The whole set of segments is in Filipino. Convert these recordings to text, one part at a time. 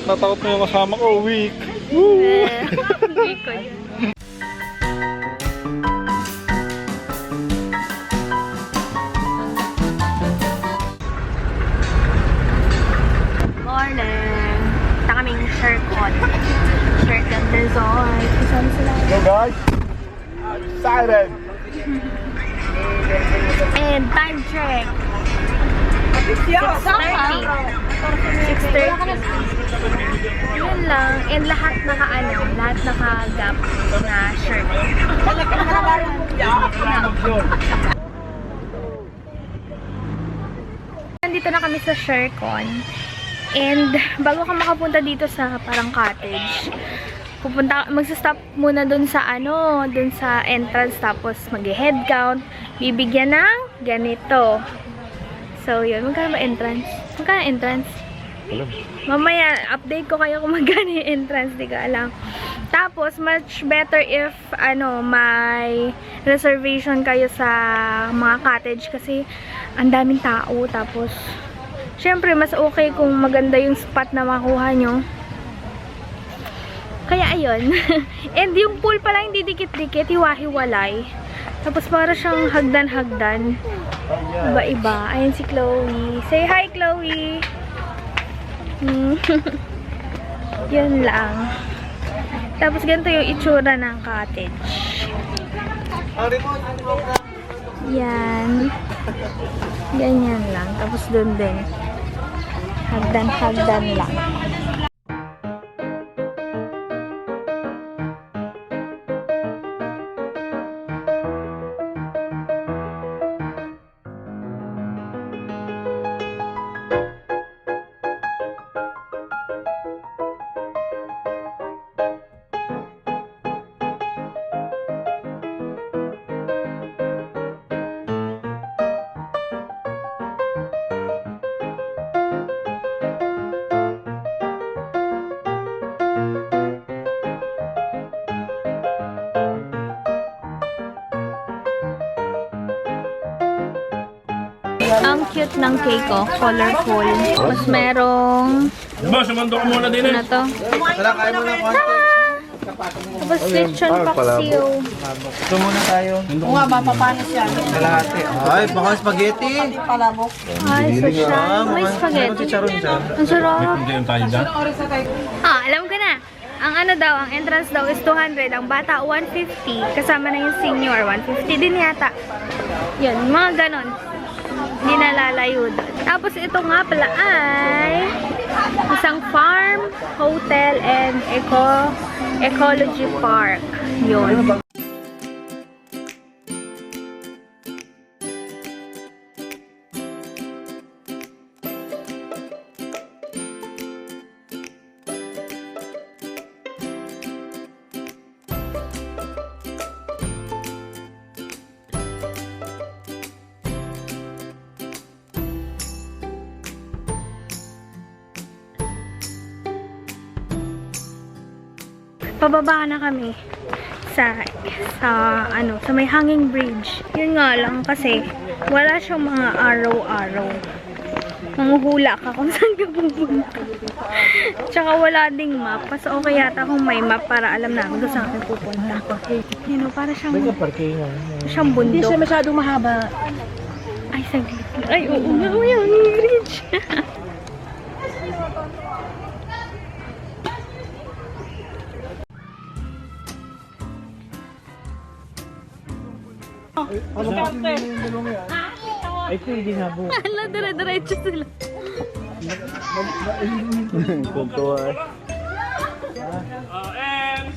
Natakot na yung kasama ko, weak. Weak ko yun. Morning! Ito kaming Shercon. Shercon Resort. Kasama sila. Hello guys! I'm excited! And time check. 6:30. 6:30. Yun lang. And lahat naka-gap na shirt. Nandito na kami sa Shercon. And bago ka makapunta dito sa parang cottage, magsa-stop muna dun sa entrance, tapos mag-head count, bibigyan ng ganito. So yun, magkano ba entrance? Magkano entrance? Mamaya, update ko kayo kung magkano yung entrance, di ko alam. Tapos, much better if, may reservation kayo sa mga cottage kasi ang daming tao. Tapos, syempre, mas okay kung maganda yung spot na makuha nyo. Kaya, ayun. And yung pool pala, hindi dikit-dikit, hiwa-hiwalay. Tapos, para siyang hagdan-hagdan. Iba-iba. Ayan si Chloe. Say hi, Chloe! Yun lang. Tapos ganito yung itsura ng cottage. Yan. Ganyan lang. Tapos dun din. Hagdan-hagdan lang. Ang cute ng cake ko, colorful. Mas merong Diba, sumando ka muna din ano to? Tara, kain mo ng konti. Tapos lechon paksiw. Ito muna tayo. Oo nga, mapapanis yan. Kalahati. Ay, baka spaghetti. Palabok. Ay, social. May spaghetti. Chicharon dyan. Ang sarap. Hindi yung tayo dyan. Alam ko na. Ang ang entrance daw is 200. Ang bata, 150. Kasama na yung senior, 150 din yata. Yun, mga ganon. Hindi nalalayo doon. Tapos ito nga pala ay isang farm, hotel, and ecology park. Yun. Pababa na kami sa may hanging bridge. Yun nga lang kasi wala siyang mga araw-araw. Manghuhula ka kung saan ka pupunta. Tsaka wala ding map. Mas okay yata kung may map para alam namin kung saan kami pupunta. Yun o, para siyang bundok. Hindi siya masyadong mahaba. Ay, saglit. Ay, oo nga, may hanging bridge. Ay, pwede nga po. Hala, dire-diretso sila. Kuntuwa.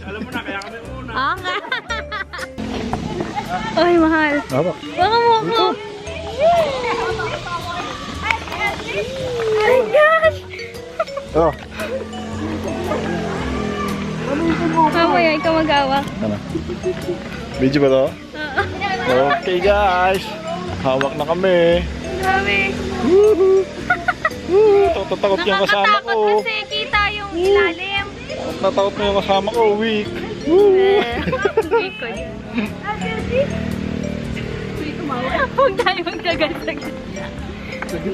Alam mo na, kaya kami una. Ah, nga. Ay, mahal. Hawak. Baka mo ako. My gosh! Oh. Mamaya, ikaw mag-awak. Ano? Video ba to? Okay guys. Hawak na kami. Grabe. Tatakot yung kasama ko. Nakakatakot kasi kita yung ilalim. Natakot na yung kasama ko, weak. Weak ko yun. Huwag tayo magkagal-sagal.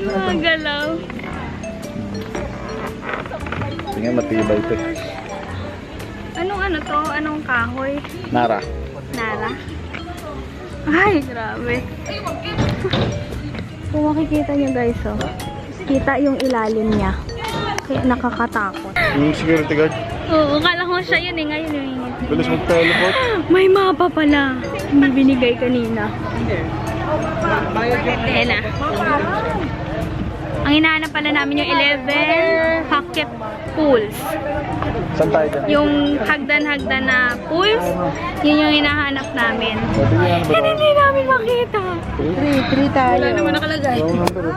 Magalaw. Tingnan, matibay ito. Anong ano to? Anong kahoy? Nara. Nara? Ay, grabe. Kung makikita nyo guys, oh. Kita yung ilalim niya. Kaya nakakatakot. Yung security guard. Oo, akala ko siya yun eh. Ngayon yung Bilis mag-teleport. may mapa pala. Hindi binigay kanina. Ayan na. Ang hinahanap pala namin yung 11 pocket pools. Saan tayo dyan? Yung hagdan-hagdan na pools, yun yung hinahanap namin. Pwede yan ba? And hindi namin makita. 3 tayo. Wala naman nakalagay. Yung number.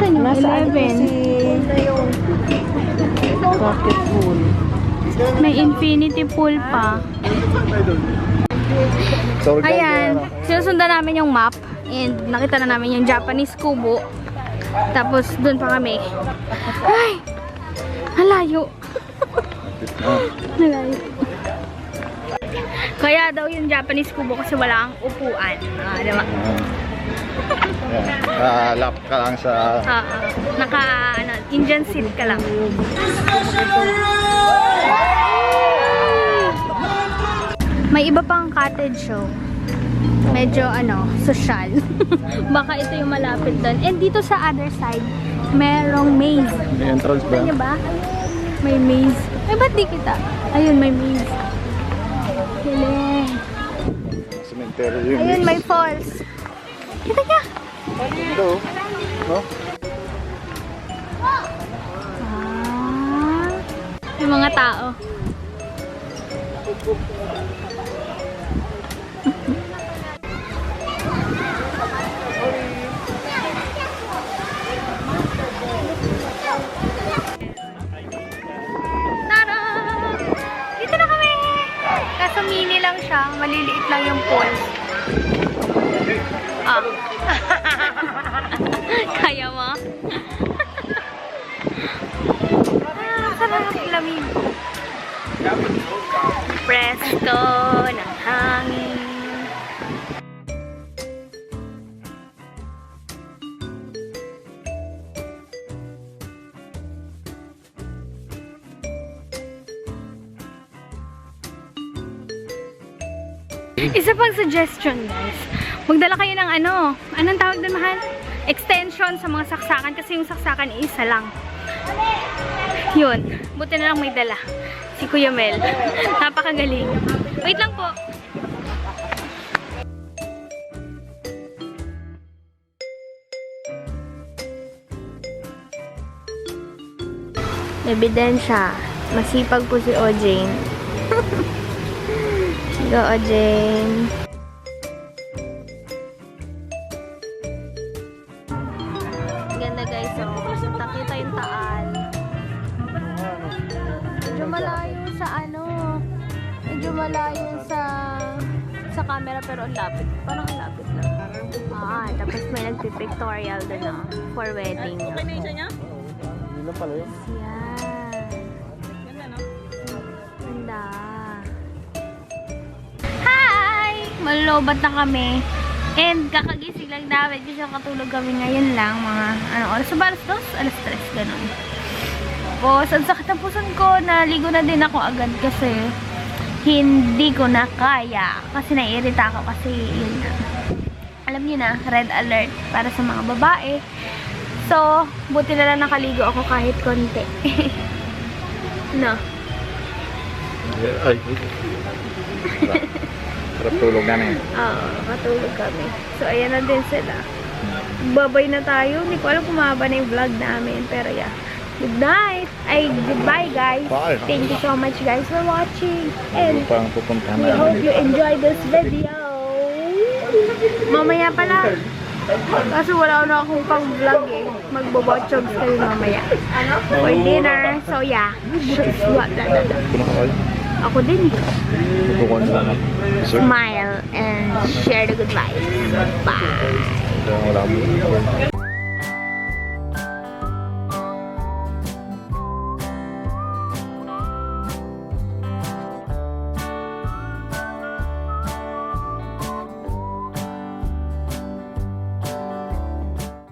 Nasaan yung 11? Pocket pool. May infinity pool pa. Sorry, guys. Ayan, sinusundan namin yung map. And nakita na namin yung Japanese kubo. Tapos dun pa kami. Ay! Halayo. Halayo. Kaya daw yung Japanese kubo kasi wala ang upuan. Diba? Lap ka lang sa... Indian seat ka lang. May iba pang cottage show. Medyo social. Baka ito yung malapit doon. And dito sa other side, merong maze. May entrance ba? Ano ba? May maze. Ay, ba't di kita? Ayun, may maze. Galing. Cemetery yung Ayun, may falls. Kita niya. Ito. No? Yung mga tao. Tara! Dito na kami! Kaso mini lang siya. Maliliit lang yung pool. Ah. Kaya mo? Sarap lamig. Presto ng hangin. Isa pang suggestion guys. Magdala kayo ng anong tawag doon, mahal? Extension sa mga saksakan kasi yung saksakan isa lang. Yun. Buti na lang may dala. Si Kuya Mel. Napakagaling. Wait lang po. Ebidensya. Masipag po si Ojane. Go, Ojane. Ganda guys. Nakita yung Taal. Medyo malayo sa medyo malayo sa camera pero ang lapit. Parang ang lapit lang. Tapos may nagpipictorial doon for wedding. Okay na isa niya? Hindi lang pala yun. Yan. Ganda, no? Ganda. Hi! Malulobat na kami. And kakagising lang namin kasi katulog kami ngayon lang. Mga oras sa alas 2? Alas 3, ganun. Tapos, ang sakit ng puson ko, naligo na din ako agad kasi hindi ko na kaya. Kasi naiirita ako kasi yun na. Alam niyo na, red alert para sa mga babae. So, buti na lang nakaligo ako kahit konti. No? Ay. Sarap tulog namin. Oo, matulog kami. So, ayan na din sila. Babay na tayo. Hindi ko alam kung mahaba na yung vlog namin. Pero yeah. Good night. Goodbye guys. Bye. Thank you so much guys for watching. And Parang pupuntahan we namin hope dito. you enjoy this video. Mamaya pala. Kaso wala na akong pang vlog eh. Magbo-botchogs kayo mamaya. For dinner. So yeah. Puno ka kayo? Ako din eh. Tutukan na lang. Sir? Smile and share the good vibes. Bye. Wala mo.